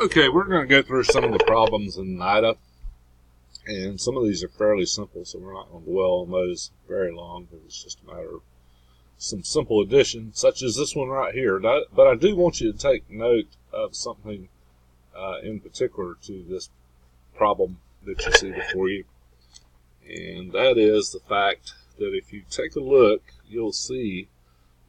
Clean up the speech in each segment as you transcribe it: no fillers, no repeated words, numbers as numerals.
Okay, we're going to go through some of the problems in NIDA, and some of these are fairly simple, so we're not going to dwell on those very long, because it's just a matter of some simple addition, such as this one right here. But I do want you to take note of something in particular to this problem that you see before you, and that is the fact that if you take a look, you'll see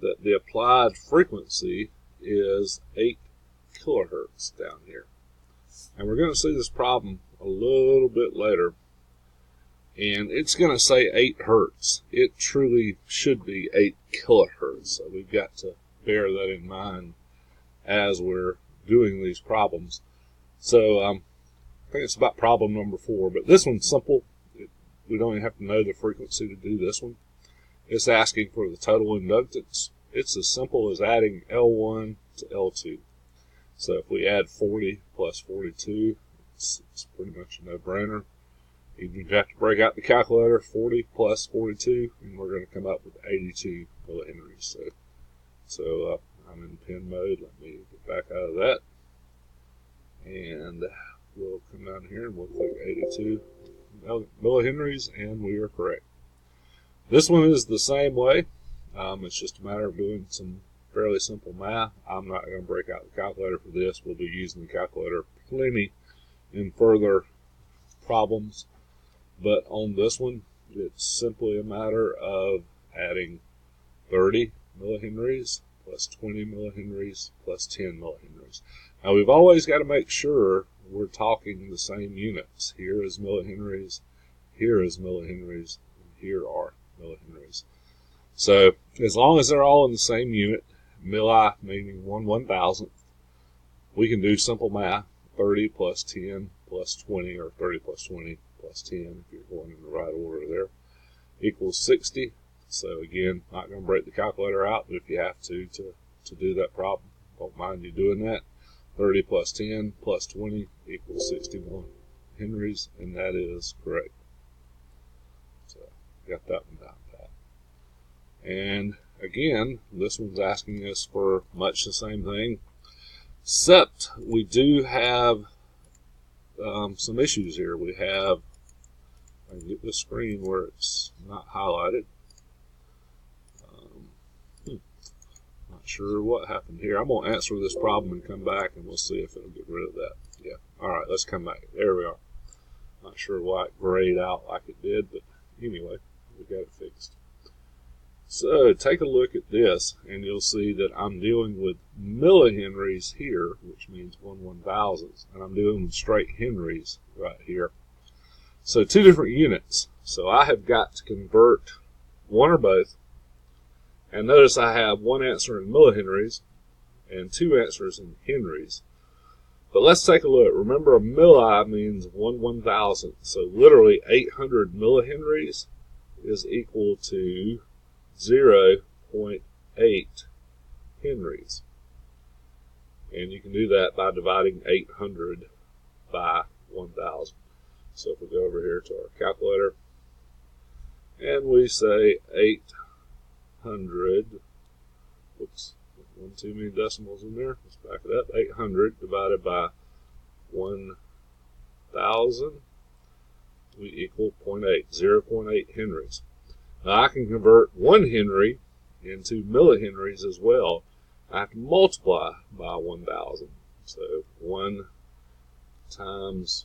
that the applied frequency is 8 kilohertz down here. And we're going to see this problem a little bit later, and it's going to say 8 hertz. It truly should be 8 kilohertz, so we've got to bear that in mind as we're doing these problems. So I think it's about problem number 4, but this one's simple. We don't even have to know the frequency to do this one. It's asking for the total inductance. It's as simple as adding L1 to L2. So if we add 40 plus 42, it's pretty much a no-brainer. You have to break out the calculator, 40 plus 42, and we're going to come up with 82 millihenries. So I'm in pen mode. Let me get back out of that. And we'll come down here and we'll click 82 millihenries, and we are correct. This one is the same way. It's just a matter of doing some fairly simple math. I'm not going to break out the calculator for this. We'll be using the calculator plenty in further problems. But on this one, it's simply a matter of adding 30 millihenries plus 20 millihenries plus 10 millihenries. Now, we've always got to make sure we're talking the same units. Here is millihenries, here is millihenries, and here are millihenries. So as long as they're all in the same unit, milli meaning 1/1000th, we can do simple math. 30 plus 10 plus 20, or 30 plus 20 plus 10, if you're going in the right order there, equals 60. So again, not going to break the calculator out, but if you have to do that problem, don't mind you doing that. 30 plus 10 plus 20 equals 61 henries, and that is correct. So got that one down pat. And again, this one's asking us for much the same thing, except we do have some issues here. We have, I can get the screen where it's not highlighted. Not sure what happened here. I'm going to answer this problem and come back, and we'll see if it'll get rid of that. Yeah. All right, let's come back. There we are. Not sure why it grayed out like it did, but anyway, we got it fixed. So take a look at this, and you'll see that I'm dealing with millihenries here, which means 1/1000th, and I'm dealing with straight henries right here. So two different units. So I have got to convert one or both. And notice I have one answer in millihenries and two answers in henries. But let's take a look. Remember, a milli means 1/1000th. So literally 800 millihenries is equal to 0.8 henries. And you can do that by dividing 800 by 1,000. So if we go over here to our calculator and we say 800, whoops, one too many decimals in there, let's back it up, 800 divided by 1,000, we equal 0.8 henries. Now I can convert 1 henry into millihenries as well. I have to multiply by 1,000. So 1 times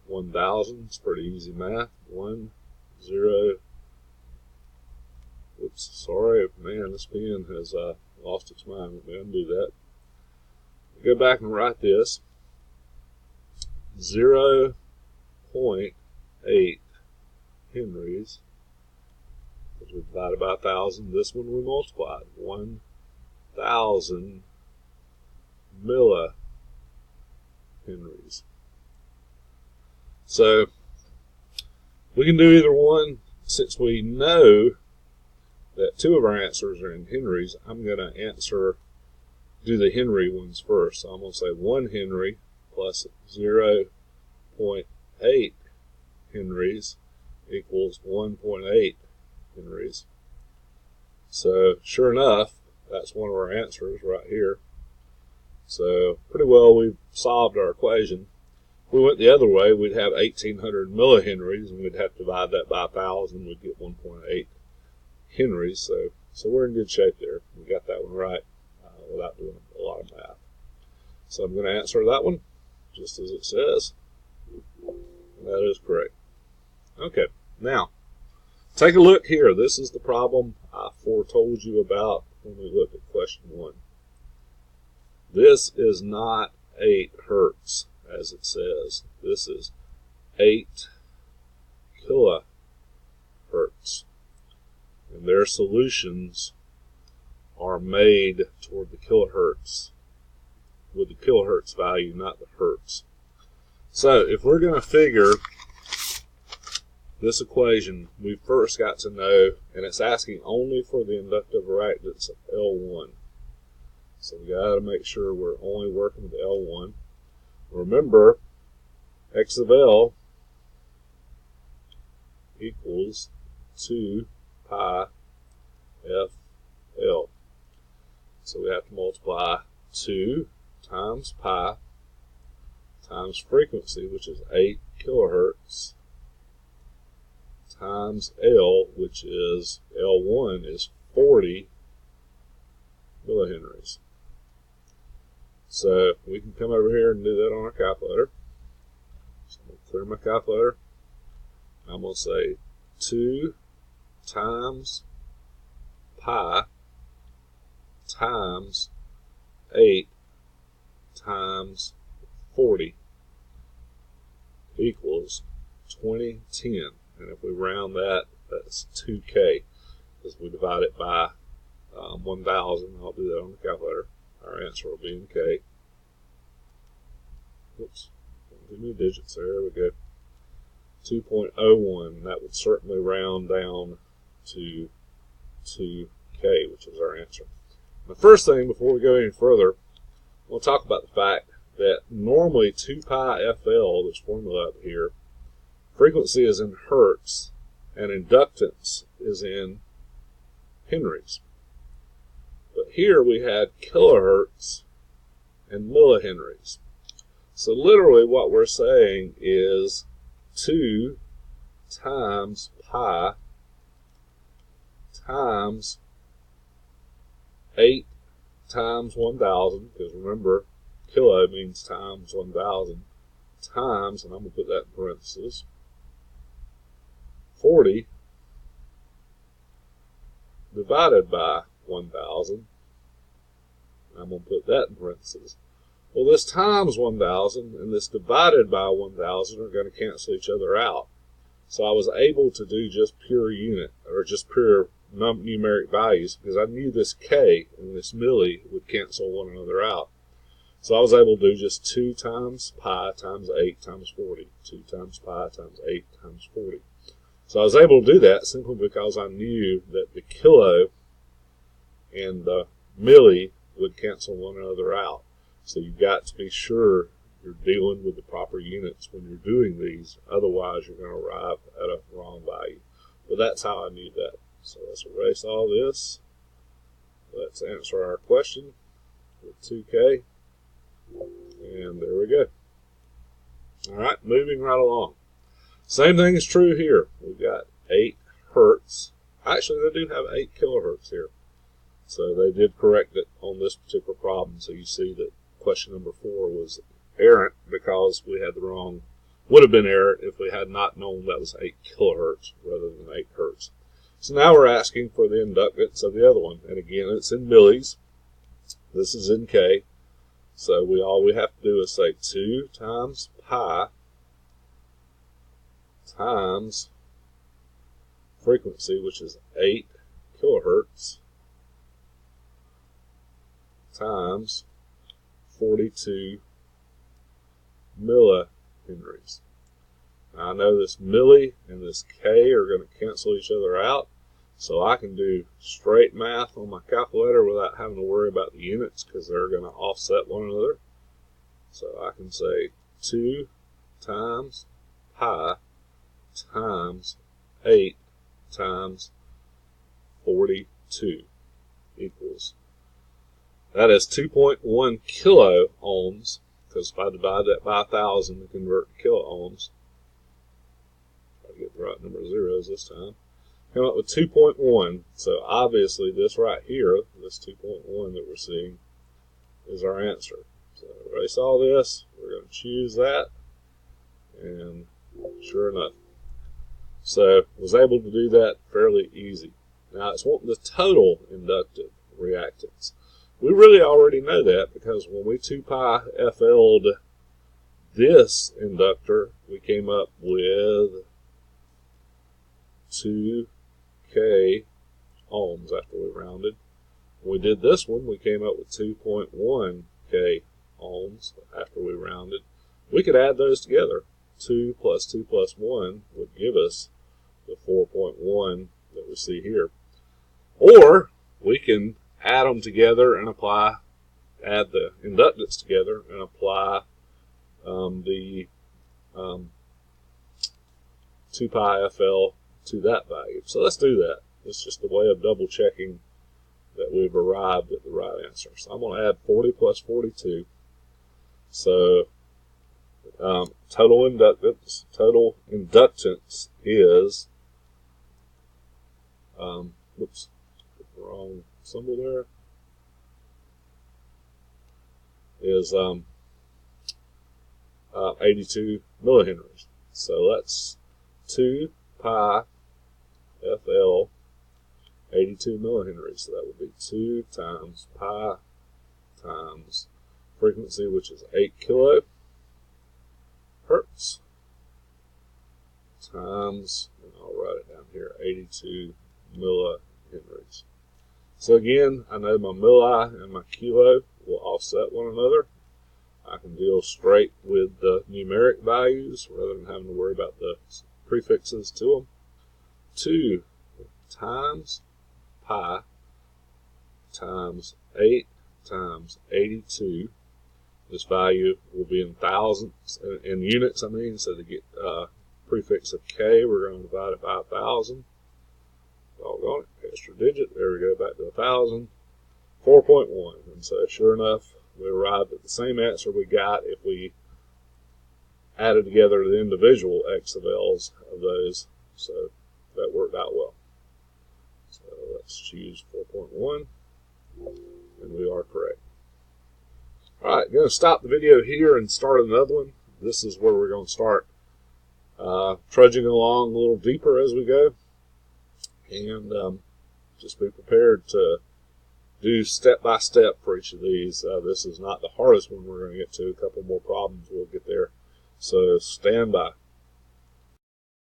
1,000, it's pretty easy math. 1, 0, whoops, sorry, man, this pen has lost its mind. Let me undo that. Go back and write this. 0.8 henries. Because we divided by 1,000. This one we multiplied. 1,000 millihenries. So we can do either one. Since we know that two of our answers are in henries, I'm going to do the henry ones first. So I'm going to say 1 henry plus 0.8 henries equals 1.8 henries. So sure enough, that's one of our answers right here. So pretty well we've solved our equation. If we went the other way, we'd have 1,800 millihenries, and we'd have to divide that by 1,000. We'd get 1.8 henries. So we're in good shape there. We got that one right without doing a lot of math. So I'm going to answer that one just as it says. And that is correct. Okay, now take a look here. This is the problem I foretold you about when we looked at question 1. This is not 8 hertz, as it says. This is 8 kilohertz. And their solutions are made toward the kilohertz, with the kilohertz value, not the hertz. So if we're going to figure this equation, we first got to know, and it's asking only for the inductive reactance of L1. So we got to make sure we're only working with L1. Remember, X of L equals 2 pi FL. So we have to multiply 2 times pi times frequency, which is 8 kilohertz, times L, which is L1 is 40 millihenries. So we can come over here and do that on our calculator. So I'm going to clear my calculator. I'm going to say 2 times pi times 8 times 40 equals 2010. And if we round that, that's 2K, because we divide it by 1,000. I'll do that on the calculator. Our answer will be in K. Oops, too many digits there. There we go. 2.01. That would certainly round down to 2K, which is our answer. The first thing, before we go any further, we'll talk about the fact that normally 2 pi FL, this formula up here, frequency is in hertz, and inductance is in henries. But here we had kilohertz and millihenries. So literally what we're saying is 2 times pi times 8 times 1,000, because remember, kilo means times 1,000, times, and I'm going to put that in parentheses, 40 divided by 1,000. I'm going to put that in parentheses. Well, this times 1,000 and this divided by 1,000 are going to cancel each other out. So I was able to do just pure unit, or just pure numeric values, because I knew this K and this milli would cancel one another out. So I was able to do just 2 times pi times 8 times 40. 2 times pi times 8 times 40. So I was able to do that simply because I knew that the kilo and the milli would cancel one another out. So you've got to be sure you're dealing with the proper units when you're doing these. Otherwise, you're going to arrive at a wrong value. But that's how I knew that. So let's erase all this. Let's answer our question with 2K. And there we go. All right, moving right along. Same thing is true here. We've got 8 hertz. Actually, they do have 8 kilohertz here. So they did correct it on this particular problem. So you see that question number 4 was errant because we had the wrong, would have been errant if we had not known that was 8 kilohertz rather than 8 hertz. So now we're asking for the inductance of the other one. And again, it's in millis. This is in K. So all we have to do is say 2 times pi times frequency, which is 8 kilohertz, times 42 millihenries. Now I know this milli and this K are going to cancel each other out, so I can do straight math on my calculator without having to worry about the units because they're going to offset one another. So I can say 2 times pi times 8 times 42 equals That is 2.1 kilo ohms, because if I divide that by 1,000 to convert to kilo ohms, try to get the right number of zeros this time, come up with 2.1. So obviously this right here, this 2.1 that we're seeing, is our answer. So erase all this, we're going to choose that, and sure enough. So was able to do that fairly easy. Now it's wanting the total inductive reactance. We really already know that, because when we 2 pi FL'd this inductor, we came up with 2K ohms after we rounded. When we did this one, we came up with 2.1 K ohms after we rounded. We could add those together. 2 plus 2 plus 1 would give us the 4.1 that we see here. Or we can add them together and add the inductance together and apply the 2 pi FL to that value. So let's do that. It's just a way of double checking that we've arrived at the right answer. So I'm going to add 40 plus 42. So total inductance is, whoops, wrong symbol there, is 82 millihenries. So that's 2 pi FL 82 millihenries. So that would be 2 times pi times frequency, which is 8 kilohertz, times, and I'll write it down here, 82 millihenries. So again, I know my milli and my kilo will offset one another. I can deal straight with the numeric values rather than having to worry about the prefixes to them. 2 times pi times 8 times 82. This value will be in thousands, in units I mean, so to get prefix of K, we're going to divide it by 1,000. Doggone it, extra digit, there we go, back to 1,000. 4.1, and so sure enough, we arrived at the same answer we got if we added together the individual X of L's of those, so that worked out well. So let's choose 4.1, and we are correct. Alright, going to stop the video here and start another one. This is where we're going to start trudging along a little deeper as we go, and just be prepared to do step by step for each of these. This is not the hardest one we're going to get to. A couple more problems, we'll get there. So stand by.